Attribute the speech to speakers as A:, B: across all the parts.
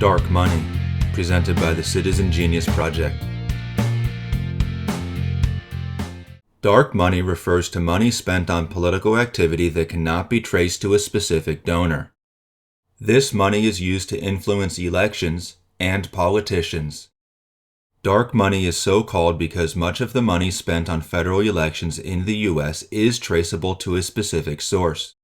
A: Dark Money, presented by the Citizen Genius Project. Dark money refers to money spent on political activity that cannot be traced to a specific donor. This money is used to influence elections and politicians. Dark money is so called because much of the money spent on federal elections in the U.S. is traceable to a specific source.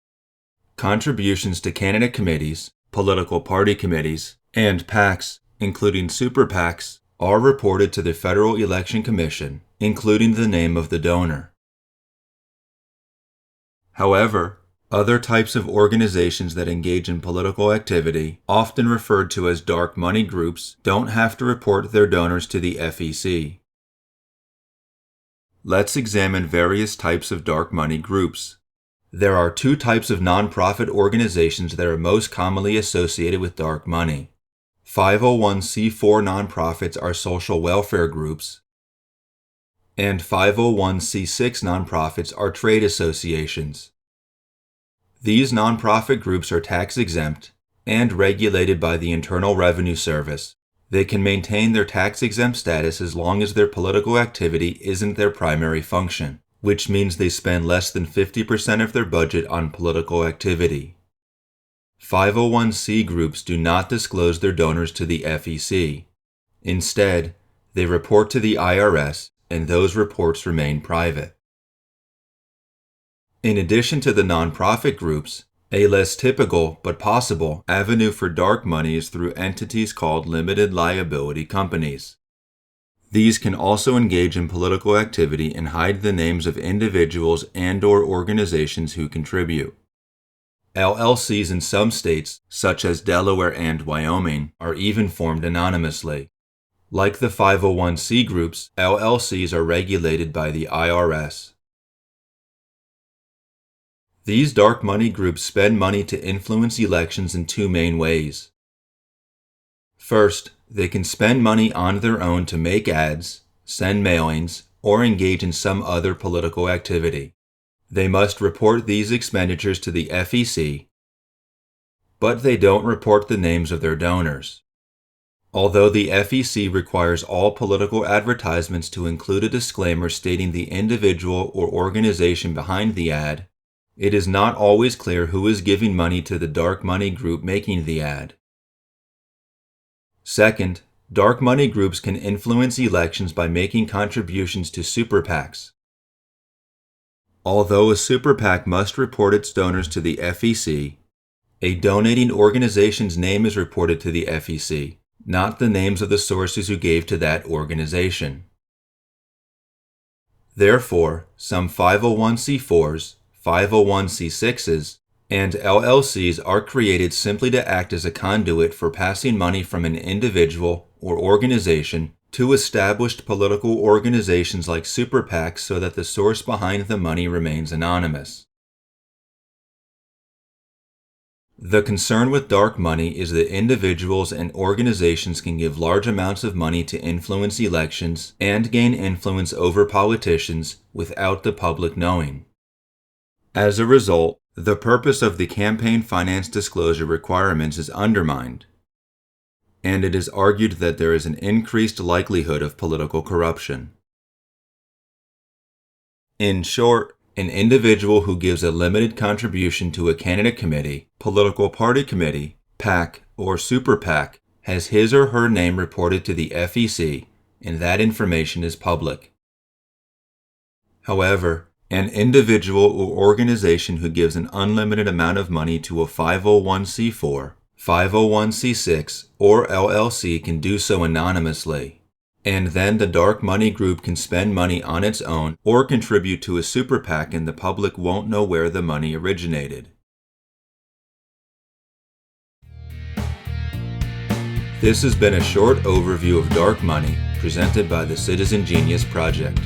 A: Contributions to candidate committees, political party committees, and PACs, including super PACs, are reported to the Federal Election Commission, including the name of the donor. However, other types of organizations that engage in political activity, often referred to as dark money groups, don't have to report their donors to the FEC. Let's examine various types of dark money groups. There are two types of nonprofit organizations that are most commonly associated with dark money. 501c4 nonprofits are social welfare groups, and 501c6 nonprofits are trade associations. These nonprofit groups are tax-exempt and regulated by the Internal Revenue Service. They can maintain their tax-exempt status as long as their political activity isn't their primary function, which means they spend less than 50% of their budget on political activity. 501c groups do not disclose their donors to the FEC. Instead, they report to the IRS, and those reports remain private. In addition to the nonprofit groups, a less typical but possible avenue for dark money is through entities called limited liability companies. These can also engage in political activity and hide the names of individuals and/or organizations who contribute. LLCs in some states, such as Delaware and Wyoming, are even formed anonymously. Like the 501c groups, LLCs are regulated by the IRS. These dark money groups spend money to influence elections in two main ways. First, they can spend money on their own to make ads, send mailings, or engage in some other political activity. They must report these expenditures to the FEC, but they don't report the names of their donors. Although the FEC requires all political advertisements to include a disclaimer stating the individual or organization behind the ad, it is not always clear who is giving money to the dark money group making the ad. Second, dark money groups can influence elections by making contributions to super PACs. Although a super PAC must report its donors to the FEC, a donating organization's name is reported to the FEC, not the names of the sources who gave to that organization. Therefore, some 501c4s, 501c6s, and LLCs are created simply to act as a conduit for passing money from an individual or organization to established political organizations like super PACs so that the source behind the money remains anonymous. The concern with dark money is that individuals and organizations can give large amounts of money to influence elections and gain influence over politicians without the public knowing. As a result, the purpose of the campaign finance disclosure requirements is undermined, and it is argued that there is an increased likelihood of political corruption. In short, an individual who gives a limited contribution to a candidate committee, political party committee, PAC, or super PAC has his or her name reported to the FEC, and that information is public. However, an individual or organization who gives an unlimited amount of money to a 501c4, 501c6, or LLC can do so anonymously, and then the dark money group can spend money on its own or contribute to a super PAC and the public won't know where the money originated. This has been a short overview of dark money presented by the Citizen Genius Project.